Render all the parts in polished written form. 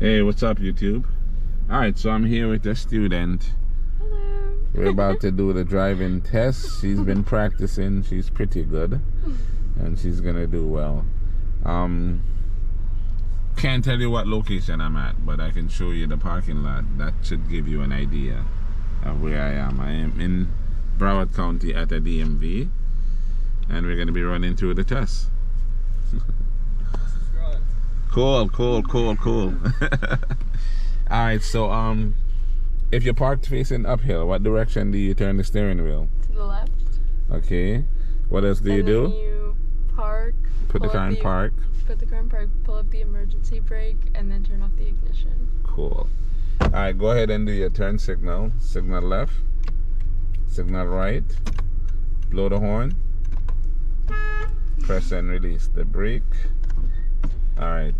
Hey, what's up, YouTube? Alright, so I'm here with a student. Hello. We're about to do the driving test. She's been practicing. She's pretty good. And she's gonna do well. Can't tell you what location I'm at, but I can show you the parking lot. That should give you an idea of where I am. I am in Broward County at a DMV. And we're gonna be running through the test. Cool. Alright, so if you're parked facing uphill, what direction do you turn the steering wheel? To the left. Okay. What else do you do? And then you park. Put the car in park. Put the car in park, pull up the emergency brake, and then turn off the ignition. Cool. Alright, go ahead and do your turn signal. Signal left. Signal right. Blow the horn. Press and release the brake. Alright.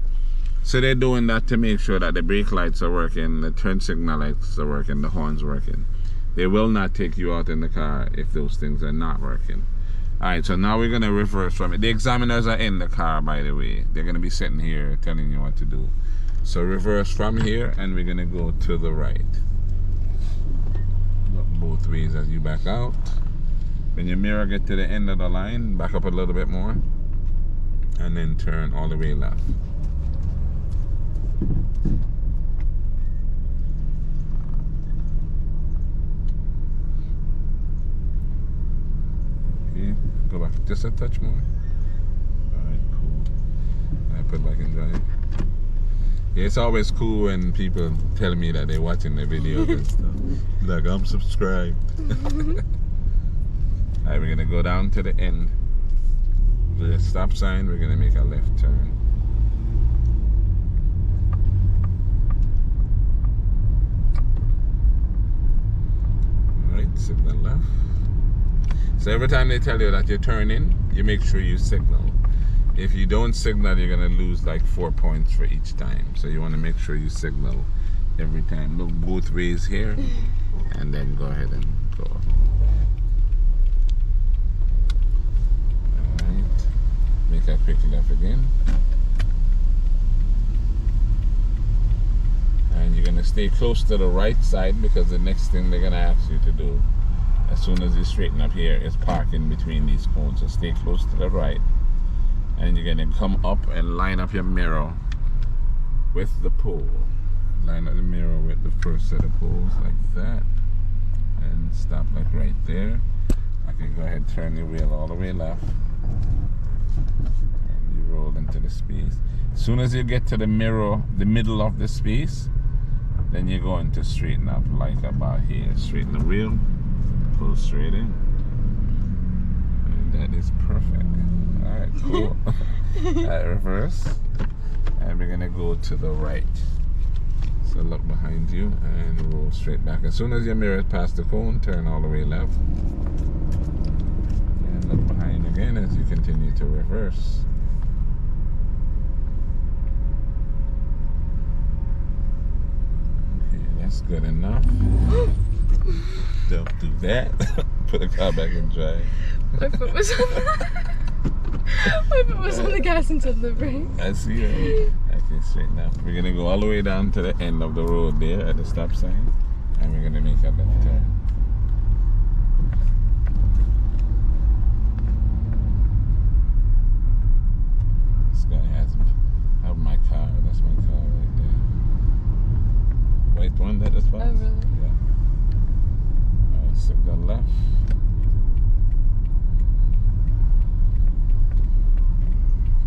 So they're doing that to make sure that the brake lights are working, the turn signal lights are working, the horn's working. They will not take you out in the car if those things are not working. Alright, so now we're going to reverse from it. The examiners are in the car, by the way. They're going to be sitting here telling you what to do. So reverse from here, and we're going to go to the right. Look both ways as you back out. When your mirror get to the end of the line, back up a little bit more. And then turn all the way left. Okay, go back just a touch more. Alright, cool. I put back in drive. Yeah, it's always cool when people tell me that they're watching the videos and stuff. Like, I'm subscribed. Alright, we're gonna go down to the end. The stop sign, we're gonna make a left turn. Alright, signal left. So every time they tell you that you're turning, you make sure you signal. If you don't signal, you're gonna lose like 4 points for each time. So you wanna make sure you signal every time. Look both ways here, and then go ahead and go. Make a quick left again. And you're gonna stay close to the right side, because the next thing they're gonna ask you to do as soon as you straighten up here is park in between these cones. So stay close to the right. And you're gonna come up and line up your mirror with the pole. Line up the mirror with the first set of poles like that. And stop like right there. Okay, go ahead, turn your wheel all the way left. And you roll into the space. As soon as you get to the mirror, the middle of the space, then you're going to straighten up like about here. Straighten the wheel, pull straight in. And that is perfect. Alright, cool. Alright, reverse. And we're gonna go to the right. So look behind you and roll straight back. As soon as your mirror is past the cone, turn all the way left. Look behind again as you continue to reverse. Okay, that's good enough. Don't do that. Put the car back in drive. My foot was on the gas instead of the brake. I see it. Okay, straighten up. We're gonna go all the way down to the end of the road there at the stop sign, and we're gonna make a left turn. Have my car. That's my car right there. White one that is fast? Oh, really? Yeah. Alright, signal left.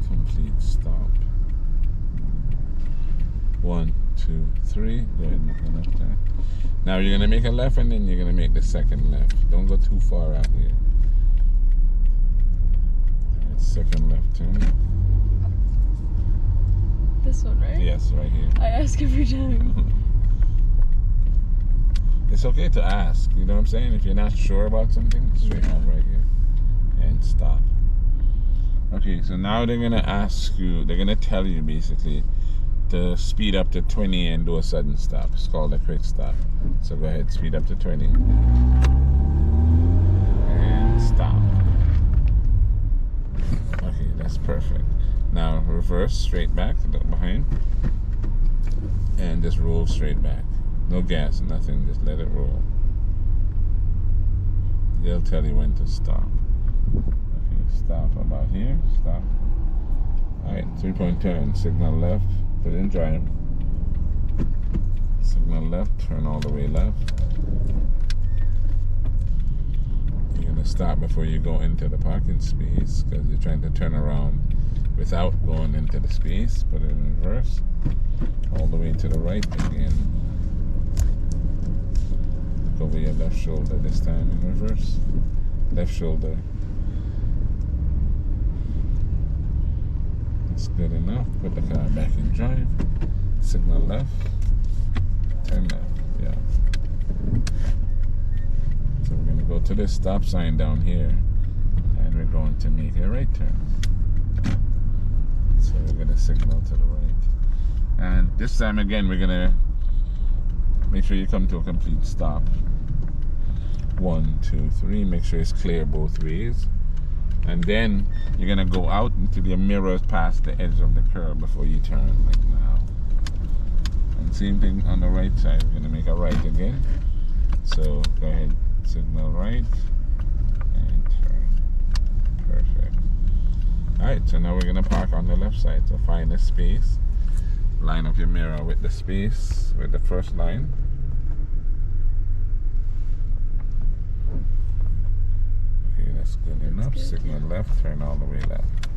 Complete stop. 1, 2, 3. Go ahead and make a left turn. Now you're gonna make a left, and then you're gonna make the second left. Don't go too far out here. Alright, second left turn. This one, right? Yes, right here. I ask every time. It's okay to ask, you know what I'm saying? If you're not sure about something, straighten up right here and stop. Okay, so now they're gonna ask you, they're gonna tell you basically to speed up to 20 and do a sudden stop. It's called a quick stop. So go ahead, speed up to 20 and stop. Okay, that's perfect. Now reverse, straight back, look behind. and just roll straight back. No gas, nothing, just let it roll. They'll tell you when to stop. Okay, stop about here, stop. Alright, 3-point turn, signal left, put in drive. Signal left, turn all the way left. You're going to stop before you go into the parking space because you're trying to turn around without going into the space. Put it in reverse, all the way to the right again. Look over your left shoulder this time in reverse. Left shoulder. That's good enough. Put the car back in drive. Signal left. Turn left. Yeah. So we're going to go to this stop sign down here, and we're going to make a right turn. So we're going to signal to the right. And this time again, we're going to make sure you come to a complete stop. 1, 2, 3. Make sure it's clear both ways. And then you're going to go out until your mirror is past the edge of the curb before you turn, like now. And same thing on the right side. We're going to make a right again. So go ahead, signal right, and turn. Perfect. Alright, so now we're going to park on the left side. So find a space. Line up your mirror with the space, with the first line. Okay, that's good enough. Good. Signal left, turn all the way left.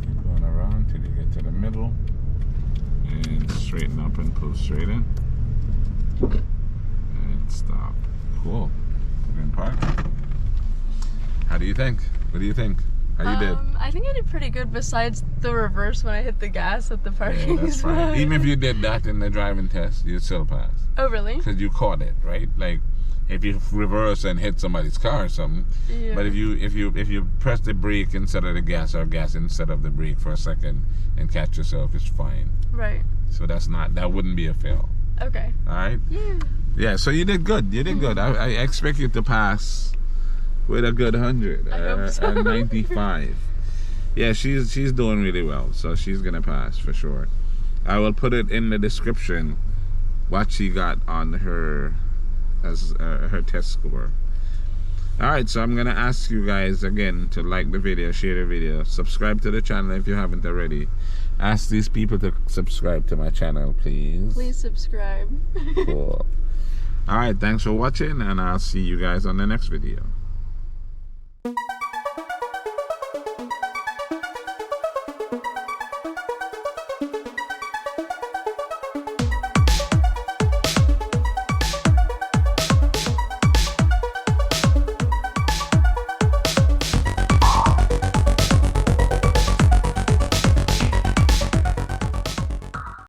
Keep going around till you get to the middle. And straighten up and pull straight in. And stop. Cool. We're in park. How do you think? What do you think? How you did? I think I did pretty good besides the reverse when I hit the gas at the parking Yeah, that's spot. fine. Even if you did that in the driving test, you'd still pass. Oh, really? Because you caught it, right? Like if you reverse and hit somebody's car or something. Yeah. But if you press the brake instead of the gas or gas instead of the brake for a second and catch yourself, it's fine. Right. So that wouldn't be a fail. Okay. Alright? Yeah. Yeah, so you did good. You did good. I expect you to pass with a good 100. I hope so. A 95. Yeah, she's doing really well, so she's gonna pass for sure. I will put it in the description what she got on her as her test score. Alright, so I'm gonna ask you guys again to like the video, share the video, subscribe to the channel if you haven't already. Ask these people to subscribe to my channel, please. Please subscribe. Cool. Alright, thanks for watching, and I'll see you guys on the next video.